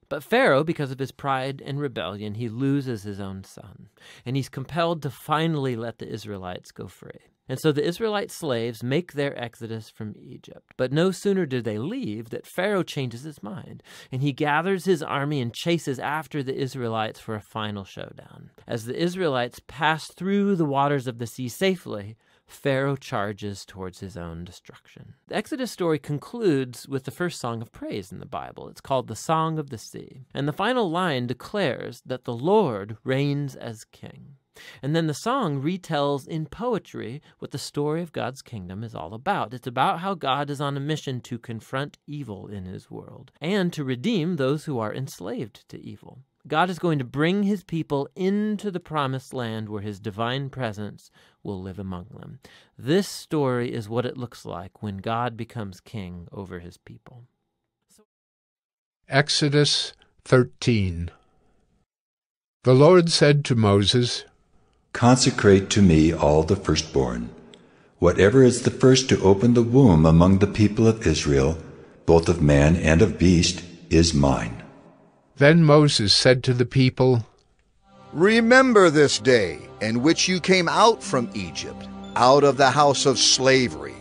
But Pharaoh, because of his pride and rebellion, he loses his own son, and he's compelled to finally let the Israelites go free. And so the Israelite slaves make their exodus from Egypt. But no sooner do they leave that Pharaoh changes his mind, and he gathers his army and chases after the Israelites for a final showdown. As the Israelites pass through the waters of the sea safely, Pharaoh charges towards his own destruction. The Exodus story concludes with the first song of praise in the Bible. It's called the Song of the Sea. And the final line declares that the Lord reigns as king. And then the song retells in poetry what the story of God's kingdom is all about. It's about how God is on a mission to confront evil in his world and to redeem those who are enslaved to evil. God is going to bring his people into the promised land where his divine presence will live among them. This story is what it looks like when God becomes king over his people. Exodus 13. The Lord said to Moses, "Consecrate to me all the firstborn. Whatever is the first to open the womb among the people of Israel, both of man and of beast, is mine." Then Moses said to the people, Remember this day in which you came out from Egypt, out of the house of slavery.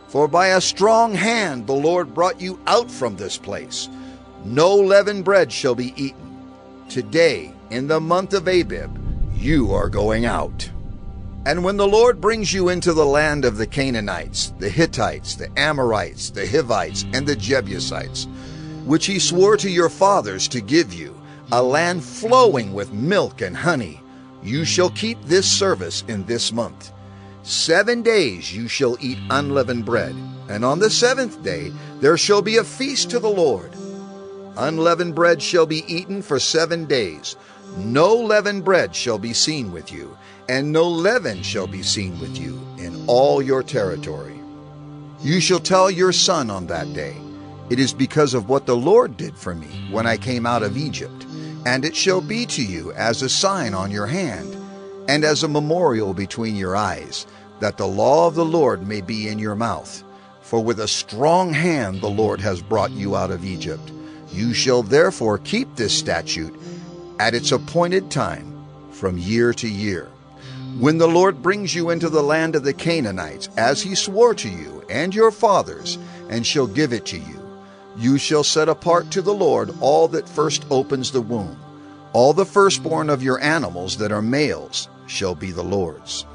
For by a strong hand the Lord brought you out from this place. No leavened bread shall be eaten. Today, in the month of Abib, you are going out. And when the Lord brings you into the land of the Canaanites, the Hittites, the Amorites, the Hivites, and the Jebusites, which he swore to your fathers to give you, a land flowing with milk and honey, you shall keep this service in this month. 7 days you shall eat unleavened bread, and on the 7th day there shall be a feast to the Lord. Unleavened bread shall be eaten for 7 days. No leavened bread shall be seen with you, and no leaven shall be seen with you in all your territory. You shall tell your son on that day, "It is because of what the Lord did for me when I came out of Egypt, and it shall be to you as a sign on your hand, and as a memorial between your eyes, that the law of the Lord may be in your mouth. For with a strong hand the Lord has brought you out of Egypt. You shall therefore keep this statute at its appointed time, from year to year. When the Lord brings you into the land of the Canaanites, as he swore to you and your fathers, and shall give it to you, you shall set apart to the Lord all that first opens the womb. All the firstborn of your animals that are males shall be the Lord's.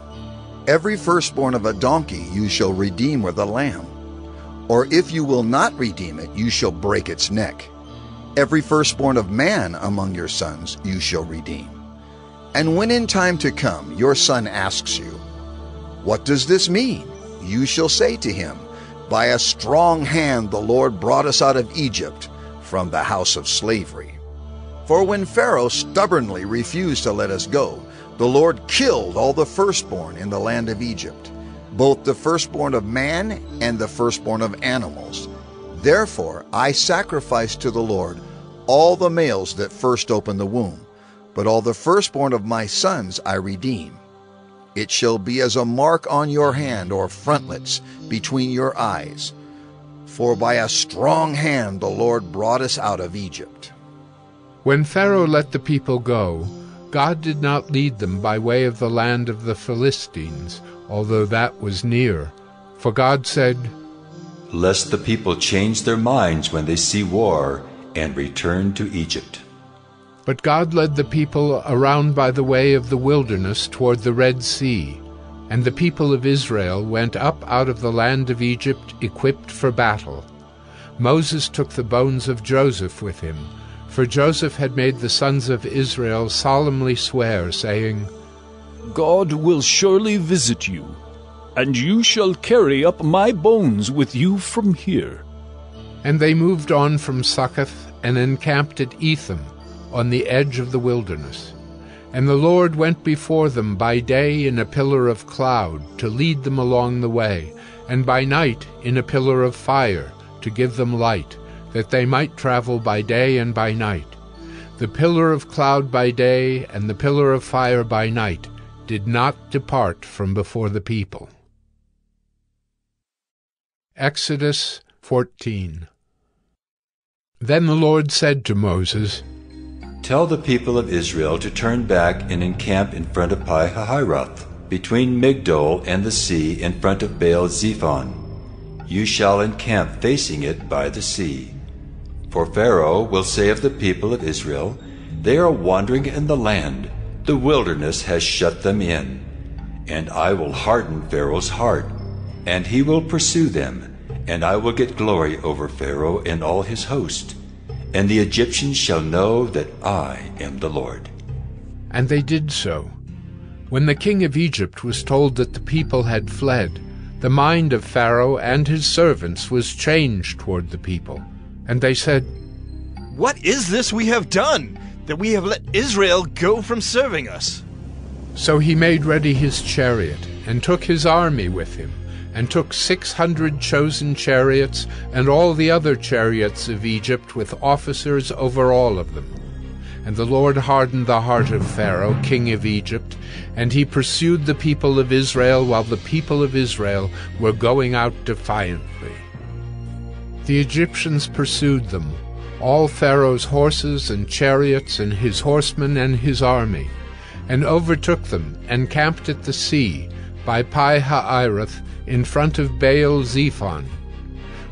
Every firstborn of a donkey you shall redeem with a lamb. Or if you will not redeem it, you shall break its neck. Every firstborn of man among your sons you shall redeem. And when in time to come your son asks you, "What does this mean?" you shall say to him, "By a strong hand the Lord brought us out of Egypt, from the house of slavery." For when Pharaoh stubbornly refused to let us go, the Lord killed all the firstborn in the land of Egypt, both the firstborn of man and the firstborn of animals. Therefore I sacrificed to the Lord all the males that first open the womb, but all the firstborn of my sons I redeem. It shall be as a mark on your hand or frontlets between your eyes. For by a strong hand the Lord brought us out of Egypt. When Pharaoh let the people go, God did not lead them by way of the land of the Philistines, although that was near. For God said, "Lest the people change their minds when they see war, and return to Egypt." But God led the people around by the way of the wilderness toward the Red Sea, and the people of Israel went up out of the land of Egypt equipped for battle. Moses took the bones of Joseph with him, for Joseph had made the sons of Israel solemnly swear, saying, "God will surely visit you, and you shall carry up my bones with you from here." And they moved on from Succoth and encamped at Etham, on the edge of the wilderness. And the Lord went before them by day in a pillar of cloud to lead them along the way, and by night in a pillar of fire to give them light, that they might travel by day and by night. The pillar of cloud by day and the pillar of fire by night did not depart from before the people. Exodus 14. Then the Lord said to Moses, Tell the people of Israel to turn back and encamp in front of Pi-hahiroth, between Migdol and the sea, in front of Baal-zephon. You shall encamp facing it by the sea. For Pharaoh will say of the people of Israel, They are wandering in the land, the wilderness has shut them in. And I will harden Pharaoh's heart, and he will pursue them, and I will get glory over Pharaoh and all his host. And the Egyptians shall know that I am the Lord. And they did so. When the king of Egypt was told that the people had fled, the mind of Pharaoh and his servants was changed toward the people. And they said, What is this we have done, that we have let Israel go from serving us? So he made ready his chariot, and took his army with him, and took 600 chosen chariots, and all the other chariots of Egypt, with officers over all of them. And the Lord hardened the heart of Pharaoh, king of Egypt, and he pursued the people of Israel, while the people of Israel were going out defiantly. The Egyptians pursued them, all Pharaoh's horses and chariots, and his horsemen and his army, and overtook them, and camped at the sea, by Pi-hahiroth, in front of Baal-zephon.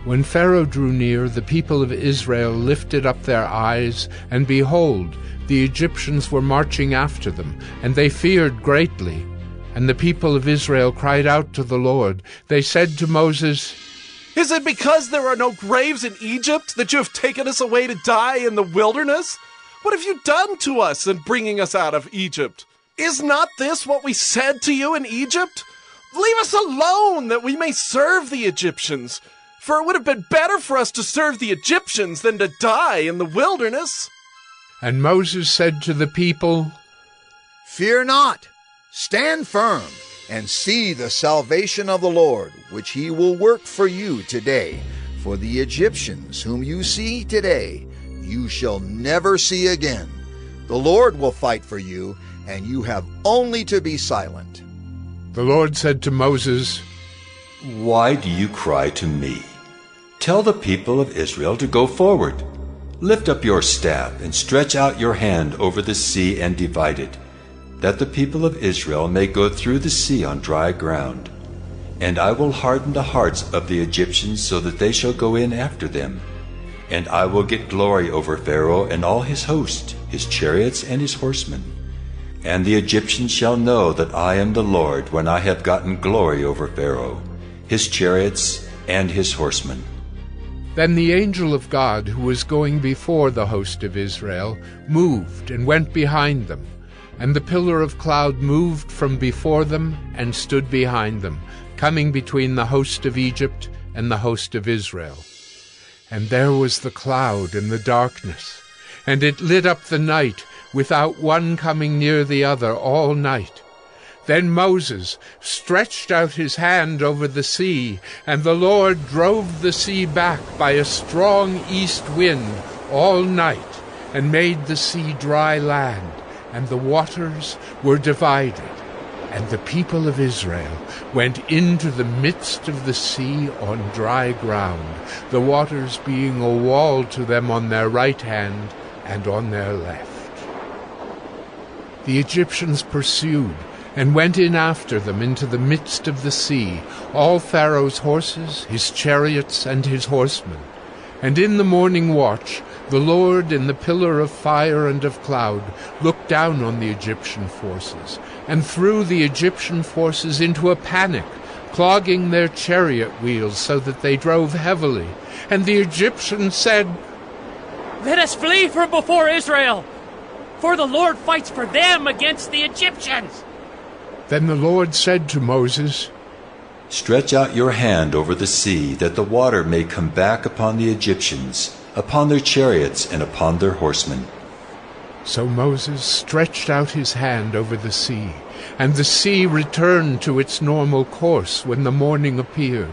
When Pharaoh drew near, the people of Israel lifted up their eyes, and behold, the Egyptians were marching after them, and they feared greatly. And the people of Israel cried out to the Lord. They said to Moses, Is it because there are no graves in Egypt that you have taken us away to die in the wilderness? What have you done to us in bringing us out of Egypt? Is not this what we said to you in Egypt? Leave us alone, that we may serve the Egyptians. For it would have been better for us to serve the Egyptians than to die in the wilderness. And Moses said to the people, Fear not, stand firm, and see the salvation of the Lord, which he will work for you today. For the Egyptians whom you see today, you shall never see again. The Lord will fight for you, and you have only to be silent. The Lord said to Moses, Why do you cry to me? Tell the people of Israel to go forward. Lift up your staff and stretch out your hand over the sea and divide it, that the people of Israel may go through the sea on dry ground. And I will harden the hearts of the Egyptians so that they shall go in after them. And I will get glory over Pharaoh and all his host, his chariots and his horsemen. And the Egyptians shall know that I am the Lord when I have gotten glory over Pharaoh, his chariots and his horsemen. Then the angel of God, who was going before the host of Israel, moved and went behind them. And the pillar of cloud moved from before them and stood behind them, coming between the host of Egypt and the host of Israel. And there was the cloud and the darkness, and it lit up the night, without one coming near the other all night. Then Moses stretched out his hand over the sea, and the Lord drove the sea back by a strong east wind all night, and made the sea dry land, and the waters were divided. And the people of Israel went into the midst of the sea on dry ground, the waters being a wall to them on their right hand and on their left. The Egyptians pursued, and went in after them into the midst of the sea, all Pharaoh's horses, his chariots, and his horsemen. And in the morning watch the Lord in the pillar of fire and of cloud looked down on the Egyptian forces, and threw the Egyptian forces into a panic, clogging their chariot wheels so that they drove heavily. And the Egyptians said, Let us flee from before Israel, for the Lord fights for them against the Egyptians. Then the Lord said to Moses, Stretch out your hand over the sea, that the water may come back upon the Egyptians, upon their chariots and upon their horsemen. So Moses stretched out his hand over the sea, and the sea returned to its normal course when the morning appeared.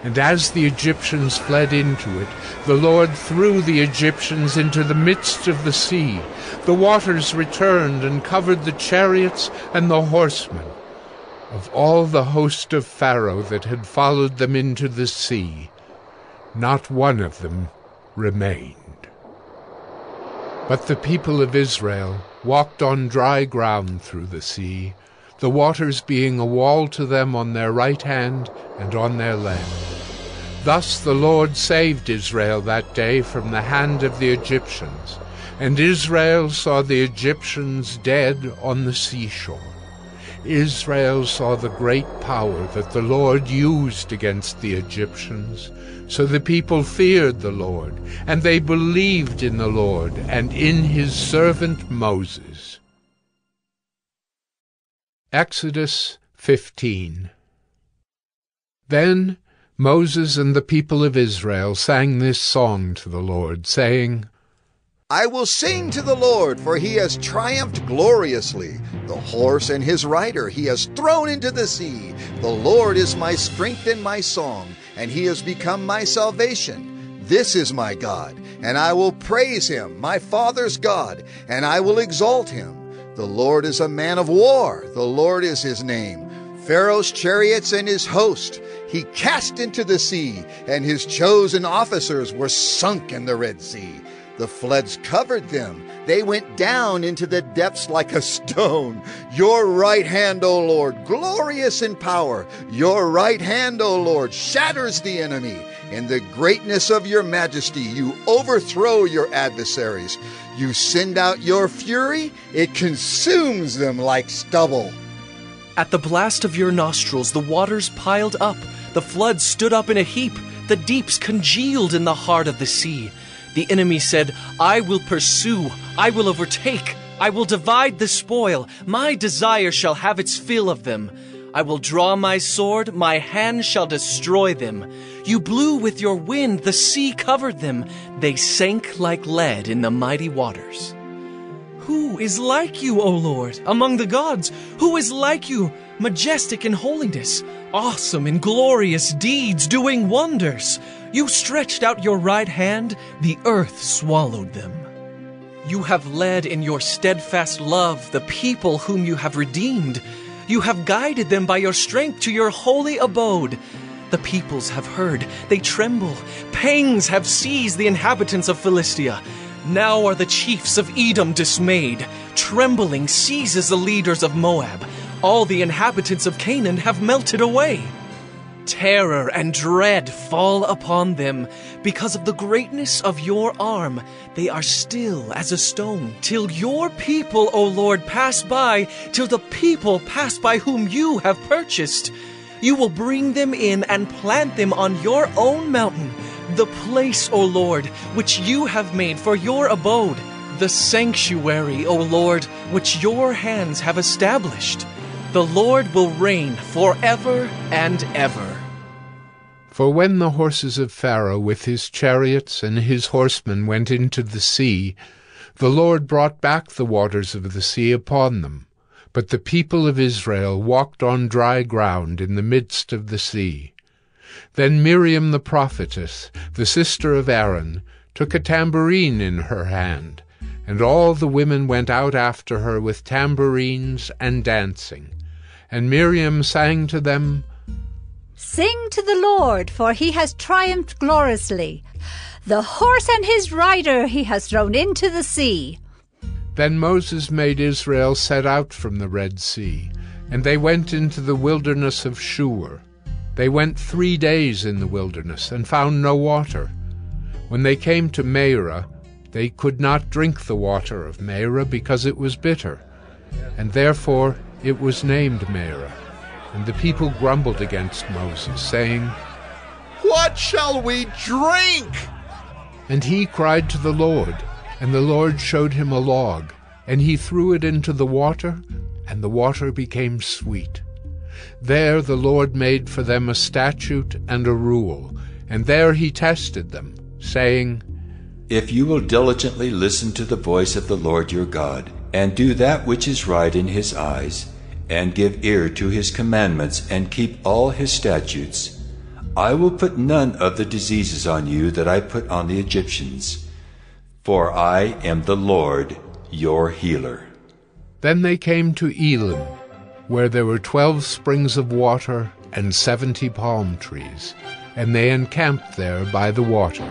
And as the Egyptians fled into it, the Lord threw the Egyptians into the midst of the sea. The waters returned and covered the chariots and the horsemen. Of all the host of Pharaoh that had followed them into the sea, not one of them remained. But the people of Israel walked on dry ground through the sea, the waters being a wall to them on their right hand and on their left. Thus the Lord saved Israel that day from the hand of the Egyptians, and Israel saw the Egyptians dead on the seashore. Israel saw the great power that the Lord used against the Egyptians. So the people feared the Lord, and they believed in the Lord and in his servant Moses. Exodus 15. Then Moses and the people of Israel sang this song to the Lord, saying, I will sing to the Lord, for he has triumphed gloriously. The horse and his rider he has thrown into the sea. The Lord is my strength and my song, and he has become my salvation. This is my God, and I will praise him, my father's God, and I will exalt him. The Lord is a man of war. The Lord is his name. Pharaoh's chariots and his host he cast into the sea, and his chosen officers were sunk in the Red Sea. The floods covered them. They went down into the depths like a stone. Your right hand, O Lord, glorious in power. Your right hand, O Lord, shatters the enemy. In the greatness of your majesty, you overthrow your adversaries. You send out your fury. It consumes them like stubble. At the blast of your nostrils, the waters piled up. The floods stood up in a heap. The deeps congealed in the heart of the sea. The enemy said, I will pursue, I will overtake, I will divide the spoil. My desire shall have its fill of them. I will draw my sword, my hand shall destroy them. You blew with your wind, the sea covered them. They sank like lead in the mighty waters. Who is like you, O Lord, among the gods? Who is like you, majestic in holiness, awesome in glorious deeds, doing wonders? You stretched out your right hand, the earth swallowed them. You have led in your steadfast love the people whom you have redeemed. You have guided them by your strength to your holy abode. The peoples have heard, they tremble. Pangs have seized the inhabitants of Philistia. Now are the chiefs of Edom dismayed. Trembling seizes the leaders of Moab. All the inhabitants of Canaan have melted away. Terror and dread fall upon them. Because of the greatness of your arm, they are still as a stone, till your people, O Lord, pass by, till the people pass by whom you have purchased. You will bring them in and plant them on your own mountain, the place, O Lord, which you have made for your abode, the sanctuary, O Lord, which your hands have established. The Lord will reign forever and ever. For when the horses of Pharaoh with his chariots and his horsemen went into the sea, the Lord brought back the waters of the sea upon them. But the people of Israel walked on dry ground in the midst of the sea. Then Miriam the prophetess, the sister of Aaron, took a tambourine in her hand, and all the women went out after her with tambourines and dancing. And Miriam sang to them, Sing to the Lord, for he has triumphed gloriously. The horse and his rider he has thrown into the sea. Then Moses made Israel set out from the Red Sea, and they went into the wilderness of Shur. They went 3 days in the wilderness, and found no water. When they came to Marah, they could not drink the water of Marah, because it was bitter, and therefore it was named Marah. And the people grumbled against Moses, saying, What shall we drink? And he cried to the Lord, and the Lord showed him a log, and he threw it into the water, and the water became sweet. There the Lord made for them a statute and a rule, and there he tested them, saying, If you will diligently listen to the voice of the Lord your God, and do that which is right in his eyes, and give ear to his commandments, and keep all his statutes, I will put none of the diseases on you that I put on the Egyptians, for I am the Lord your healer. Then they came to Elim, where there were 12 springs of water and 70 palm trees, and they encamped there by the water.